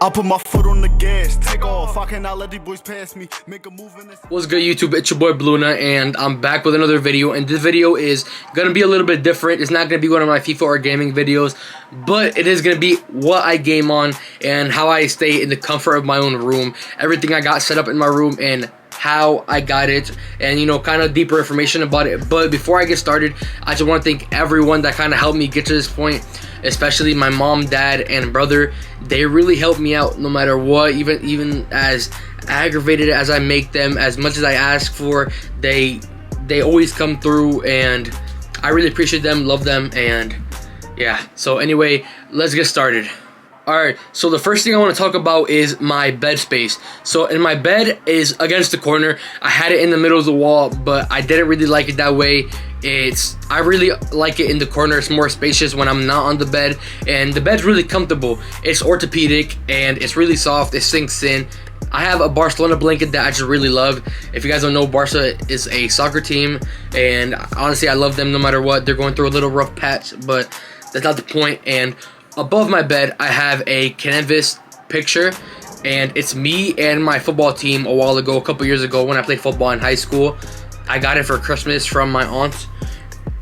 I'll put my foot on the gas, take off. I cannot let these boys pass me. Make a move in this. What's good, YouTube? It's your boy Bluna, and I'm back with another video. And this video is gonna be a little bit different. It's not gonna be one of my FIFA or gaming videos, but it is gonna be what I game on and how I stay in the comfort of my own room. Everything I got set up in my room and how I got it, and kind of deeper information about it. But before I get started, I just want to thank everyone that kind of helped me get to this point, especially my mom, dad, and brother. They really helped me out no matter what, even as aggravated as I make them, as much as I ask for, they always come through, and I really appreciate them, love them. And yeah, so anyway, let's get started. Alright, so the first thing I want to talk about is my bed space. So, in my bed is against the corner. I had it in the middle of the wall, but I didn't really like it that way. I really like it in the corner. It's more spacious when I'm not on the bed, and the bed's really comfortable. It's orthopedic, and it's really soft. It sinks in. I have a Barcelona blanket that I just really love. If you guys don't know, Barca is a soccer team, and honestly, I love them no matter what. They're going through a little rough patch, but that's not the point. And above my bed, I have a canvas picture, and it's me and my football team a couple years ago when I played football in high school. I got it for Christmas from my aunt,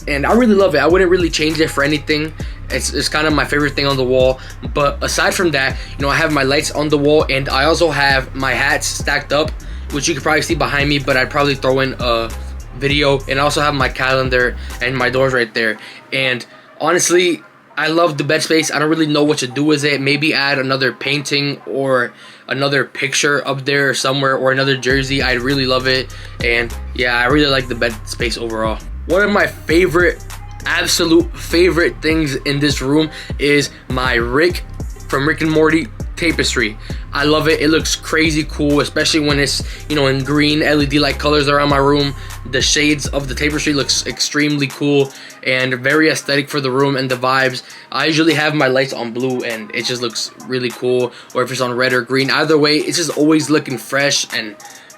and I really love it. I wouldn't really change it for anything. It's kind of my favorite thing on the wall. But aside from that, I have my lights on the wall, and I also have my hats stacked up, which you can probably see behind me, but I'd probably throw in a video. And I also have my calendar and my doors right there. And honestly, I love the bed space. I don't really know what to do with it. Maybe add another painting or another picture up there somewhere, or another jersey. I really love it. And yeah, I really like the bed space overall. One of my absolute favorite things in this room is my Rick from Rick and Morty Tapestry. I love it. It looks crazy cool, especially when it's in green LED light colors around my room. The shades of the tapestry looks extremely cool and very aesthetic for the room and the vibes. I usually have my lights on blue, and it just looks really cool, or if it's on red or green, either way, it's just always looking fresh and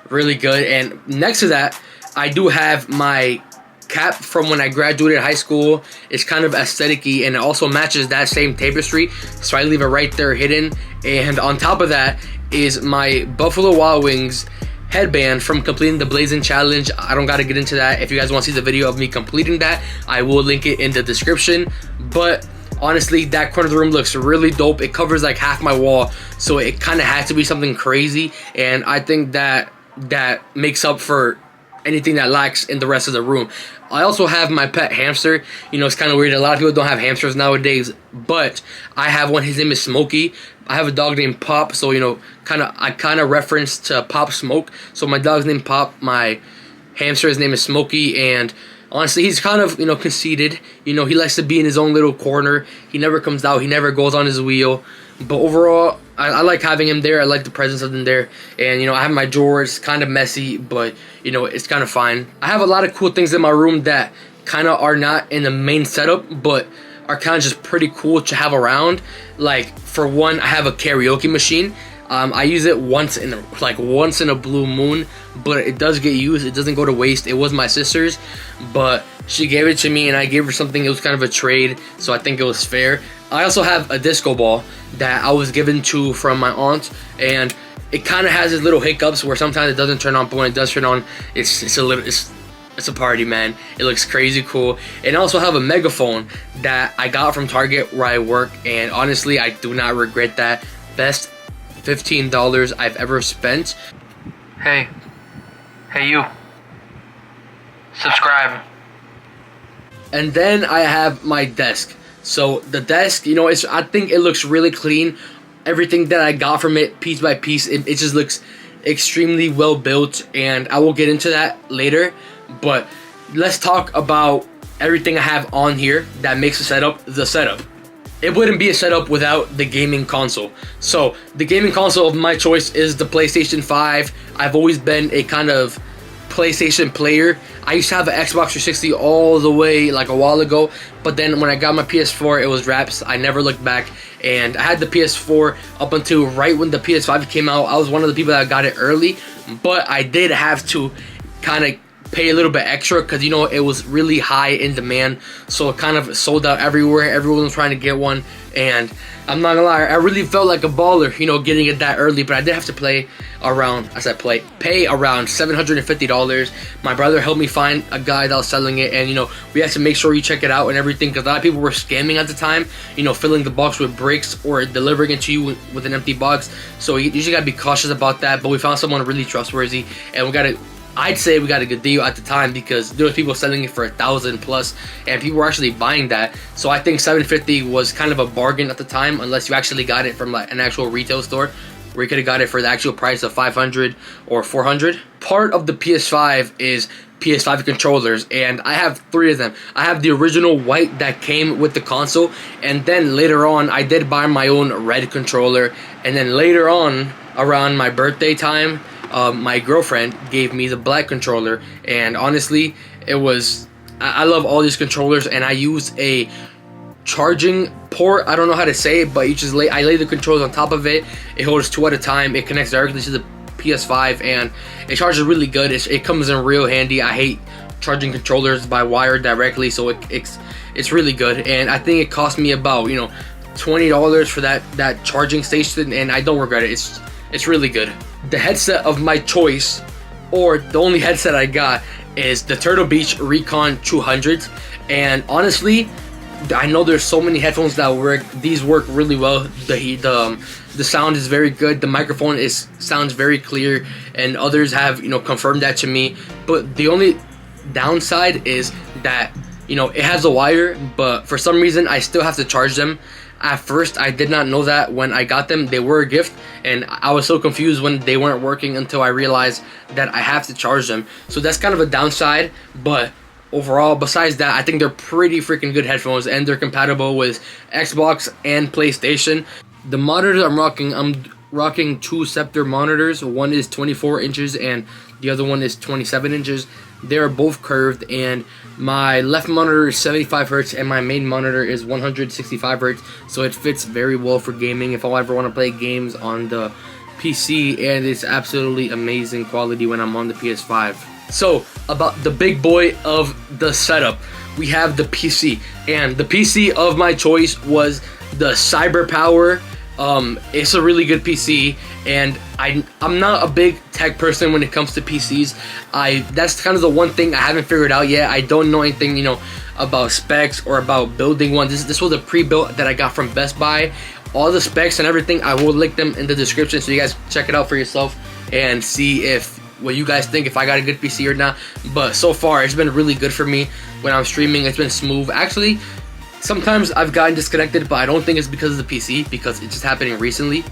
really good. And next to that, I do have my cap from when I graduated high school. It's kind of aesthetic-y, and it also matches that same tapestry, so I leave it right there hidden. And on top of that is my Buffalo Wild Wings headband from completing the Blazing Challenge. I don't gotta get into that. If you guys want to see the video of me completing that, I will link it in the description. But honestly, that corner of the room looks really dope. It covers like half my wall, so it kind of has to be something crazy, and I think that makes up for anything that lacks in the rest of the room. I also have my pet hamster. It's kind of weird. A lot of people don't have hamsters nowadays, but I have one. His name is Smokey. I have a dog named Pop, so I kind of reference to Pop Smoke. So my dog's named Pop. My hamster, his name is Smokey, and honestly, he's kind of conceited. He likes to be in his own little corner. He never comes out. He never goes on his wheel. But overall, I like having him there. I like the presence of him there. And, I have my drawers, kind of messy, but, it's kind of fine. I have a lot of cool things in my room that kind of are not in the main setup, but are kind of just pretty cool to have around. Like, for one, I have a karaoke machine. I use it once in a blue moon, but it does get used. It doesn't go to waste. It was my sister's, but she gave it to me, and I gave her something. It was kind of a trade, so I think it was fair. I also have a disco ball that I was given to from my aunt, and it kind of has its little hiccups where sometimes it doesn't turn on, but when it does turn on, it's a party, man. It looks crazy cool. And I also have a megaphone that I got from Target where I work, and honestly, I do not regret that. Best $15 I've ever spent. Hey you, subscribe. And then I have my desk. So the desk, I think it looks really clean. Everything that I got from it, piece by piece, it just looks extremely well built, and I will get into that later. But let's talk about everything I have on here that makes the setup. It wouldn't be a setup without the gaming console. So the gaming console of my choice is the PlayStation 5. I've always been a kind of PlayStation player. I used to have an Xbox 360 all the way like a while ago, but then when I got my PS4, it was wraps. I never looked back, and I had the PS4 up until right when the PS5 came out. I was one of the people that got it early, but I did have to kind of pay a little bit extra because, you know, it was really high in demand, so it kind of sold out everywhere. Everyone was trying to get one, and I'm not gonna lie, I really felt like a baller, you know, getting it that early. But I did have to pay around $750. My brother helped me find a guy that was selling it, and, you know, we had to make sure you check it out and everything, because a lot of people were scamming at the time, you know, filling the box with bricks or delivering it to you with an empty box. So you usually gotta be cautious about that. But we found someone really trustworthy, and I'd say we got a good deal at the time, because there was people selling it for $1,000+, and people were actually buying that. So I think $750 was kind of a bargain at the time, unless you actually got it from like an actual retail store, where you could have got it for the actual price of $500 or $400. Part of the PS5 is Ps5 controllers, and I have 3 of them. I have the original white that came with the console, and then later on I did buy my own red controller, and then later on around my birthday time, my girlfriend gave me the black controller. And honestly, I love all these controllers, and I use a charging port. I don't know how to say it, but I lay the controllers on top of it. It holds 2 at a time. It connects directly to the PS5, and it charges really good. It comes in real handy. I hate charging controllers by wire directly, so it's really good. And I think it cost me about, you know, $20 for that charging station, and I don't regret it. It's really good. The headset of my choice, or the only headset I got, is the Turtle Beach Recon 200s. And honestly, I know there's so many headphones that work. These work really well. The sound is very good. The microphone sounds very clear, and others have, you know, confirmed that to me. But the only downside is that, you know, it has a wire, but for some reason I still have to charge them. At first, I did not know that when I got them. They were a gift, and I was so confused when they weren't working until I realized that I have to charge them. So that's kind of a downside, but overall, besides that, I think they're pretty freaking good headphones, and they're compatible with Xbox and PlayStation. The monitors I'm rocking 2 Scepter monitors. One is 24 inches and the other one is 27 inches. They're both curved, and my left monitor is 75 Hz and my main monitor is 165 Hz, so it fits very well for gaming if I ever want to play games on the PC, and it's absolutely amazing quality when I'm on the PS5. So, about the big boy of the setup, we have the PC, and the PC of my choice was the CyberPower. It's a really good PC, and I'm not a big tech person when it comes to PCs. That's kind of the one thing I haven't figured out yet. I don't know anything, you know, about specs or about building one. This was a pre-built that I got from Best Buy. All the specs and everything, I will link them in the description, so you guys check it out for yourself and see what you guys think, if I got a good PC or not. But so far, it's been really good for me when I'm streaming. It's been smooth. Actually, sometimes I've gotten disconnected, but I don't think it's because of the PC, because it's just happening recently.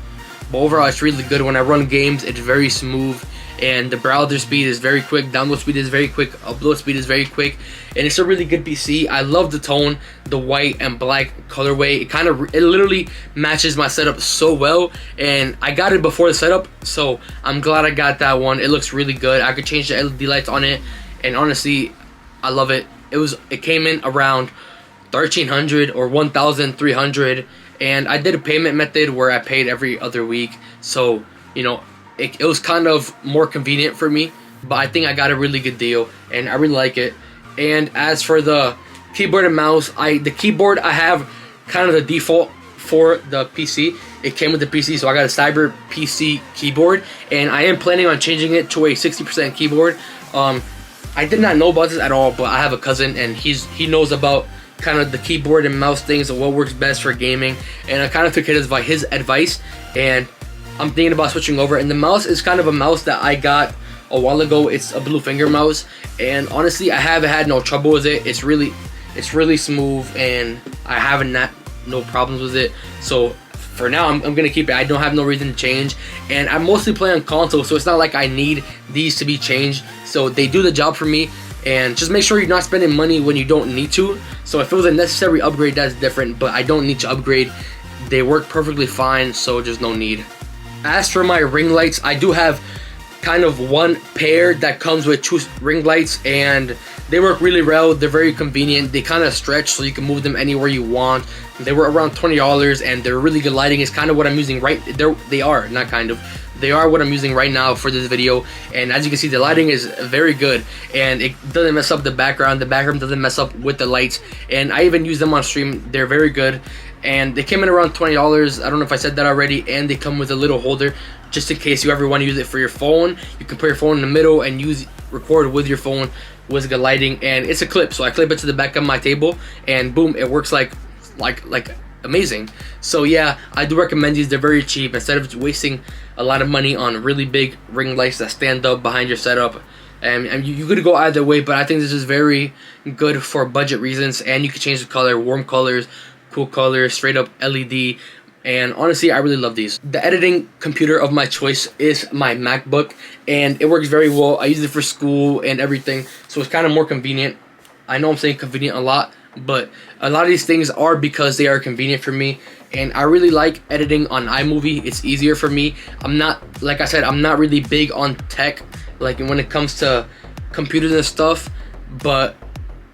But overall, it's really good. When I run games, it's very smooth, and the browser speed is very quick, download speed is very quick, upload speed is very quick, and it's a really good PC. I love the tone, the white and black colorway. It literally matches my setup so well, and I got it before the setup, so I'm glad I got that one. It looks really good. I could change the LED lights on it, and honestly, I love it. It came in around $1,300 or $1,300, and I did a payment method where I paid every other week, so, you know, it was kind of more convenient for me. But I think I got a really good deal, and I really like it. And as for the keyboard and mouse, the keyboard, I have kind of the default for the PC. It came with the PC, so I got a Cyber PC keyboard, and I am planning on changing it to a 60% keyboard. I did not know about this at all, but I have a cousin, and he knows about kind of the keyboard and mouse things and what works best for gaming, and I kind of took his advice, and I'm thinking about switching over. And the mouse is kind of a mouse that I got a while ago. It's a blue finger mouse, and honestly, I haven't had no trouble with it. It's really smooth, and I haven't no problems with it. So for now, I'm gonna keep it. I don't have no reason to change, and I mostly play on console, so it's not like I need these to be changed. So they do the job for me. And just make sure you're not spending money when you don't need to. So if it was a necessary upgrade, that's different, but I don't need to upgrade. They work perfectly fine, so there's no need. As for my ring lights, I do have kind of one pair that comes with 2 ring lights, and they work really well. They're very convenient. They kind of stretch, so you can move them anywhere you want. They were around $20, and they're really good lighting. It's kind of what I'm using right. They are not kind of. They are what I'm using right now for this video, and as you can see, the lighting is very good, and it doesn't mess up the background. The background doesn't mess up with the lights, and I even use them on stream. They're very good, and they came in around $20. I don't know if I said that already, and they come with a little holder just in case you ever want to use it for your phone. You can put your phone in the middle and record with your phone with good lighting, and it's a clip, so I clip it to the back of my table, and boom, it works like amazing. So yeah, I do recommend these. They're very cheap. Instead of wasting a lot of money on really big ring lights that stand up behind your setup, and you could go either way, but I think this is very good for budget reasons, and you can change the color, warm colors, cool colors, straight up LED. And honestly, I really love these. The editing computer of my choice is my MacBook, and it works very well. I use it for school and everything, so it's kind of more convenient. I know I'm saying convenient a lot, but a lot of these things are because they are convenient for me, and I really like editing on iMovie. It's easier for me. I'm not, like I said, I'm not really big on tech, like when it comes to computers and stuff, but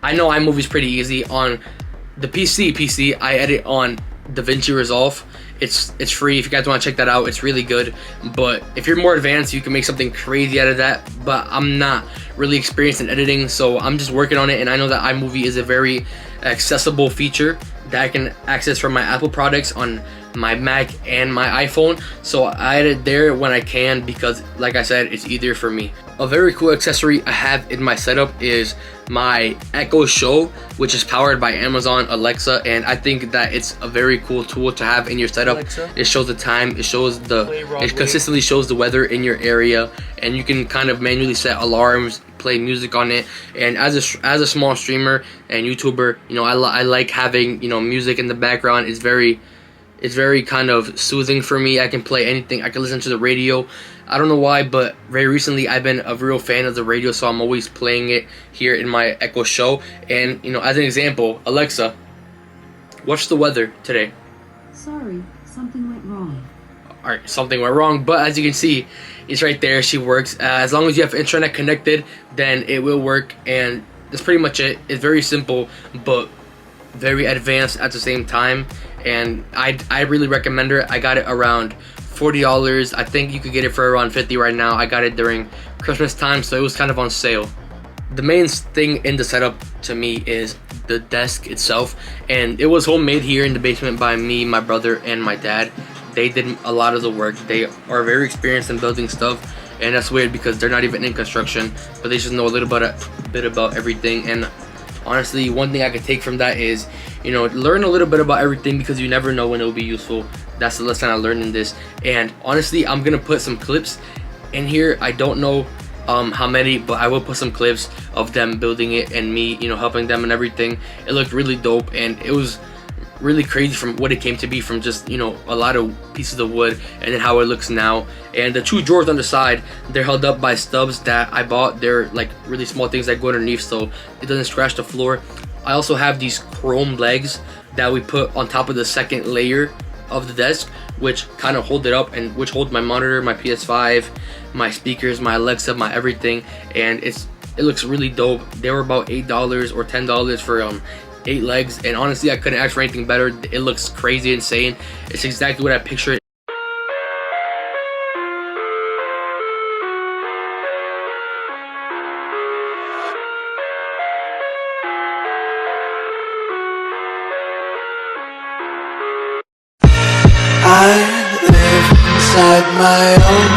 I know iMovie is pretty easy. On the PC, I edit on DaVinci Resolve. It's free if you guys want to check that out. It's really good, but if you're more advanced, you can make something crazy out of that. But I'm not really experienced in editing, so I'm just working on it, and I know that iMovie is a very accessible feature that I can access from my Apple products on my Mac and my iPhone, so I edit there when I can because, like I said, it's easier for me. A very cool accessory I have in my setup is my Echo Show, which is powered by Amazon Alexa, and I think that it's a very cool tool to have in your setup. Alexa, it shows the time, it consistently shows the weather in your area, and you can kind of manually set alarms, play music on it. And as a small streamer and YouTuber, you know, I like having, you know, music in the background. It's very kind of soothing for me. I can play anything. I can listen to the radio. I don't know why, but very recently I've been a real fan of the radio, so I'm always playing it here in my Echo Show. And, you know, as an example, Alexa, what's the weather today? Sorry, something went wrong. Alright, something went wrong, but as you can see, it's right there. She works. As long as you have internet connected, then it will work, and that's pretty much it. It's very simple, but very advanced at the same time, and I really recommend her. I got it around $40. I think you could get it for around $50 right now. I got it during Christmas time, so it was kind of on sale. The main thing in the setup to me is the desk itself, and it was homemade here in the basement by me, my brother, and my dad. They did a lot of the work. They are very experienced in building stuff, and that's weird because they're not even in construction, but they just know a little bit about everything. And honestly, one thing I could take from that is, you know, learn a little bit about everything because you never know when it will be useful. That's the lesson I learned in this. And honestly, I'm gonna put some clips in here. I don't know how many, but I will put some clips of them building it and me, you know, helping them and everything. It looked really dope, and it was really crazy from what it came to be from just, you know, a lot of pieces of wood, and then how it looks now. And the two drawers on the side, they're held up by stubs that I bought. They're like really small things that go underneath so it doesn't scratch the floor. I also have these chrome legs that we put on top of the second layer of the desk, which kind of hold it up, and which hold my monitor, my PS5, my speakers, my Alexa, my everything. And it looks really dope. They were about $8 or $10 for 8 legs, and honestly, I couldn't ask for anything better. It looks crazy insane. It's exactly what I pictured. I live inside my own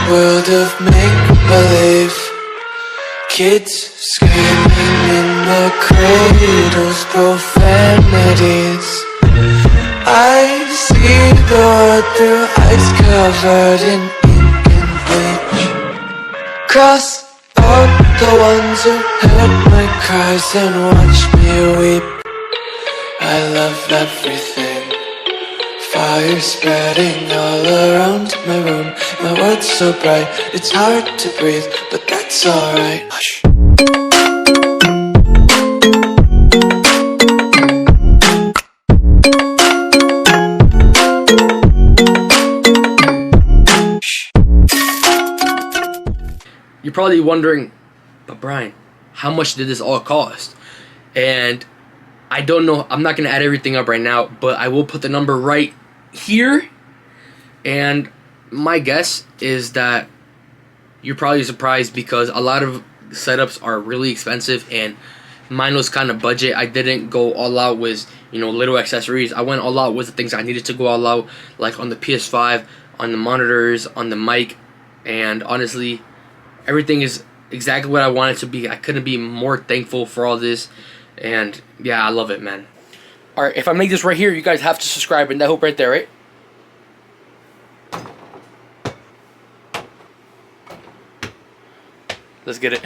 world of make-believe. Kids screaming in the cradles, profanities. I see the world through ice covered in ink and bleach. Cross out the ones who heard my cries and watched me weep. I love everything. Fire spreading all around my room. My world's so bright, it's hard to breathe, but that's alright. Hush. You're probably wondering, but Brian, how much did this all cost? And I don't know. I'm not going to add everything up right now, but I will put the number right here. And my guess is that you're probably surprised because a lot of setups are really expensive, and mine was kind of budget. I didn't go all out with, you know, little accessories. I went all out with the things I needed to go all out, like on the PS5, on the monitors, on the mic, and honestly, everything is exactly what I want it to be. I couldn't be more thankful for all this, and yeah, I love it, man. Alright, if I make this right here, you guys have to subscribe and that hoop right there, right? Let's get it.